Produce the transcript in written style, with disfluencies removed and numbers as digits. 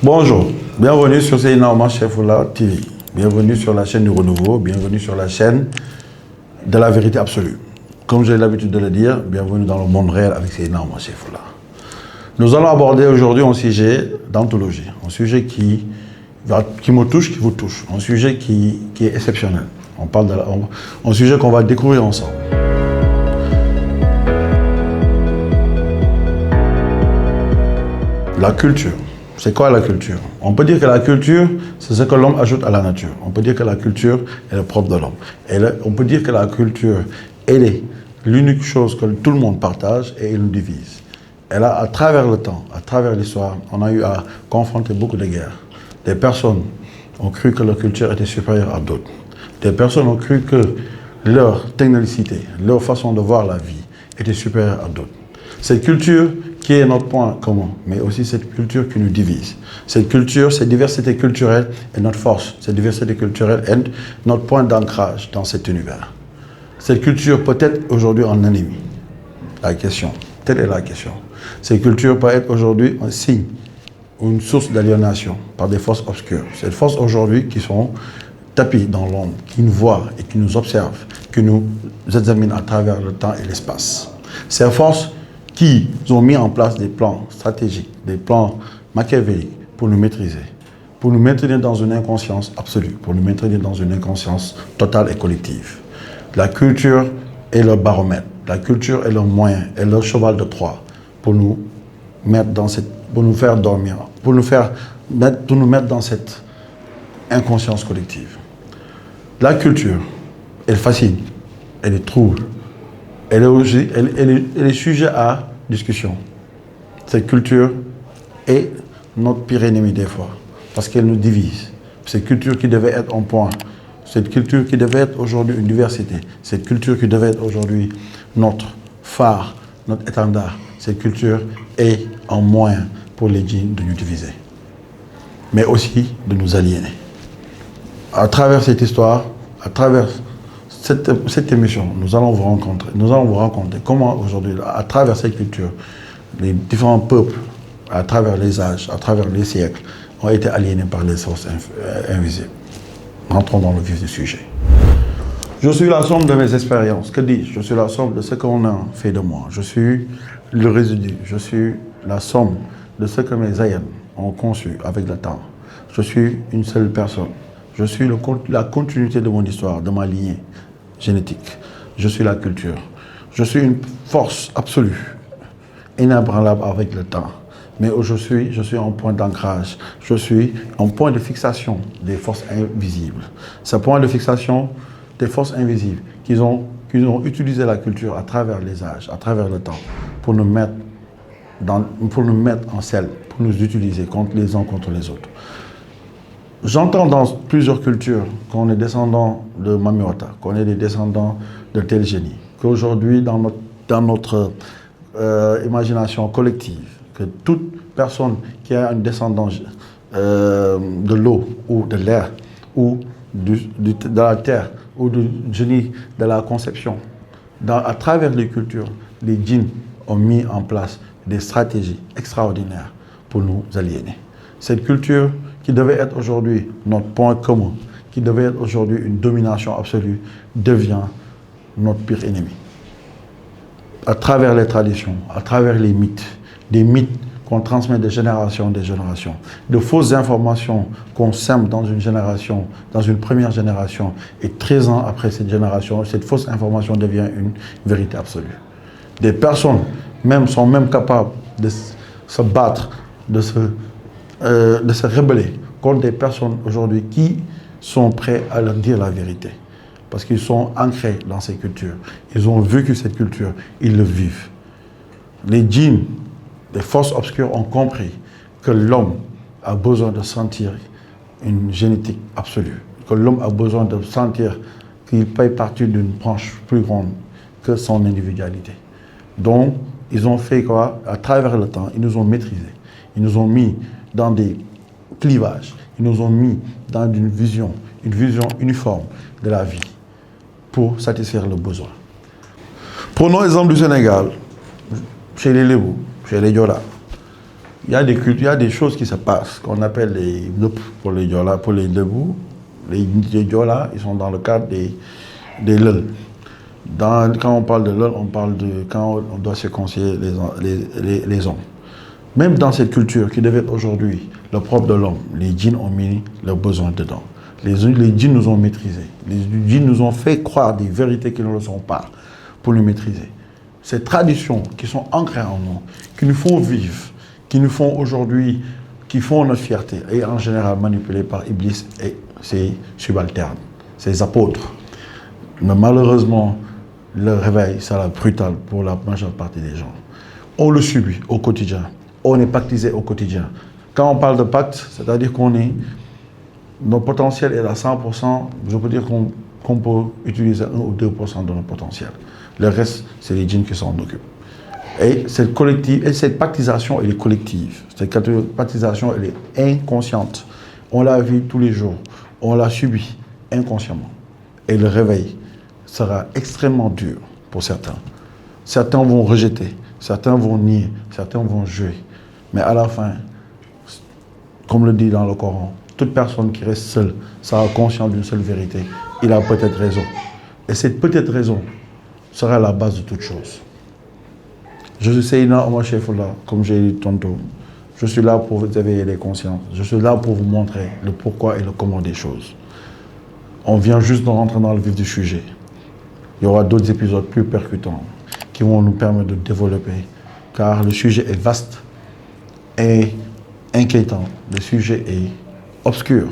Bonjour, bienvenue sur Seydina Omar Chefoula TV. Bienvenue sur la chaîne du renouveau, bienvenue sur la chaîne de la vérité absolue. Comme j'ai l'habitude de le dire, bienvenue dans le monde réel avec Seydina Omar Chefoula. Nous allons aborder aujourd'hui un sujet d'anthologie, un sujet qui me touche, qui vous touche, un sujet qui est exceptionnel. On parle un sujet qu'on va découvrir ensemble. La culture. C'est quoi la culture? On peut dire que la culture, c'est ce que l'homme ajoute à la nature. On peut dire que la culture est le propre de l'homme. On peut dire que la culture, elle est l'unique chose que tout le monde partage et elle nous divise. Et là, à travers le temps, à travers l'histoire, on a eu à confronter beaucoup de guerres. Des personnes ont cru que leur culture était supérieure à d'autres. Des personnes ont cru que leur technicité, leur façon de voir la vie était supérieure à d'autres. Cette culture qui est notre point commun, mais aussi cette culture qui nous divise. Cette culture, cette diversité culturelle est notre force. Cette diversité culturelle est notre point d'ancrage dans cet univers. Cette culture peut être aujourd'hui un ennemi. La question, telle est la question. Cette culture peut être aujourd'hui un signe, une source d'aliénation par des forces obscures. Ces forces aujourd'hui qui sont tapis dans l'ombre, qui nous voient et qui nous observent, qui nous examinent à travers le temps et l'espace. Ces forces qui ont mis en place des plans stratégiques, des plans machiavéliques pour nous maîtriser, pour nous maintenir dans une inconscience absolue, pour nous maintenir dans une inconscience totale et collective. La culture est le baromètre, la culture est le moyen, est le cheval de Troie pour nous mettre dans pour nous faire dormir, pour nous mettre dans cette inconscience collective. La culture, elle fascine, elle est trouble, elle est sujet à discussion. Cette culture est notre pire ennemi des fois, parce qu'elle nous divise. Cette culture qui devait être en point, cette culture qui devait être aujourd'hui une diversité, cette culture qui devait être aujourd'hui notre phare, notre étendard, cette culture est un moyen pour les djinns de nous diviser, mais aussi de nous aliéner. À travers cette histoire, à travers cette émission, nous allons vous raconter comment aujourd'hui, à travers cette culture, les différents peuples, à travers les âges, à travers les siècles, ont été aliénés par les sources invisibles. Rentrons dans le vif du sujet. Je suis la somme de mes expériences. Que dis-je? Je suis la somme de ce qu'on a fait de moi. Je suis le résidu. Je suis la somme de ce que mes aïeux ont conçu avec le temps. Je suis une seule personne. Je suis la continuité de mon histoire, de ma lignée génétique. Je suis la culture. Je suis une force absolue, inébranlable avec le temps. Mais je suis un point d'ancrage. Je suis un point de fixation des forces invisibles. Ce point de fixation des forces invisibles qu'ils ont utilisé la culture à travers les âges, à travers le temps, pour nous mettre en selle, pour nous utiliser les uns contre les autres. J'entends dans plusieurs cultures qu'on est descendant de Mamiwata, qu'on est des descendants de tel génie, qu'aujourd'hui, dans notre imagination collective, que toute personne qui a une descendance de l'eau ou de l'air ou de la terre ou du génie de la conception, à travers les cultures, les djinns ont mis en place des stratégies extraordinaires pour nous aliéner. Cette culture qui devait être aujourd'hui notre point commun, qui devait être aujourd'hui une domination absolue, devient notre pire ennemi. À travers les traditions, à travers les mythes, des mythes qu'on transmet de génération en génération, de fausses informations qu'on sème dans une génération, dans une première génération, et 13 ans après cette génération, cette fausse information devient une vérité absolue. Des personnes sont même capables de se battre, de se rebeller contre des personnes aujourd'hui qui sont prêts à leur dire la vérité. Parce qu'ils sont ancrés dans ces cultures. Ils ont vécu cette culture, ils le vivent. Les djinns, les forces obscures ont compris que l'homme a besoin de sentir une génétique absolue. Que l'homme a besoin de sentir qu'il fait partie d'une branche plus grande que son individualité. Donc, ils ont fait quoi? À travers le temps, ils nous ont maîtrisés. Ils nous ont mis dans des clivages. Ils nous ont mis dans une vision uniforme de la vie pour satisfaire le besoin. Prenons l'exemple du Sénégal, chez les Lébou, chez les Diola. il y a des cultes, il y a des choses qui se passent, qu'on appelle les lup pour les Diola, pour les debout. Les Diola, ils sont dans le cadre des leuls. Quand on parle de leuls, on parle de quand on doit se conseiller les hommes. Même dans cette culture qui devait être aujourd'hui le propre de l'homme, les djinns ont mis leurs besoins dedans. Les djinns nous ont maîtrisés. Les djinns nous ont fait croire des vérités qui ne le sont pas pour nous maîtriser. Ces traditions qui sont ancrées en nous, qui nous font vivre, qui nous font aujourd'hui, qui font notre fierté, et en général manipulées par Iblis et ses subalternes, ses apôtres. Mais malheureusement, le réveil sera brutal pour la majeure partie des gens. On le subit au quotidien. On est pactisé au quotidien. Quand on parle de pacte, c'est-à-dire notre potentiel est à 100%, je peux dire qu'on peut utiliser 1 ou 2% de notre potentiel. Le reste, c'est les djinns qui s'en occupent. Et cette pactisation, elle est collective. Cette pactisation, elle est inconsciente. On la vit tous les jours. On la subit inconsciemment. Et le réveil sera extrêmement dur pour certains. Certains vont rejeter, certains vont nier, certains vont jouer. Mais à la fin, comme le dit dans le Coran, toute personne qui reste seule sera consciente d'une seule vérité. Il a peut-être raison. Et cette peut-être raison sera la base de toute chose. Je suis Seydina Omar Cheifoullah, comme j'ai dit tantôt. Je suis là pour vous éveiller les consciences. Je suis là pour vous montrer le pourquoi et le comment des choses. On vient juste de rentrer dans le vif du sujet. Il y aura d'autres épisodes plus percutants qui vont nous permettre de développer, car le sujet est vaste et inquiétant. Le sujet est obscur.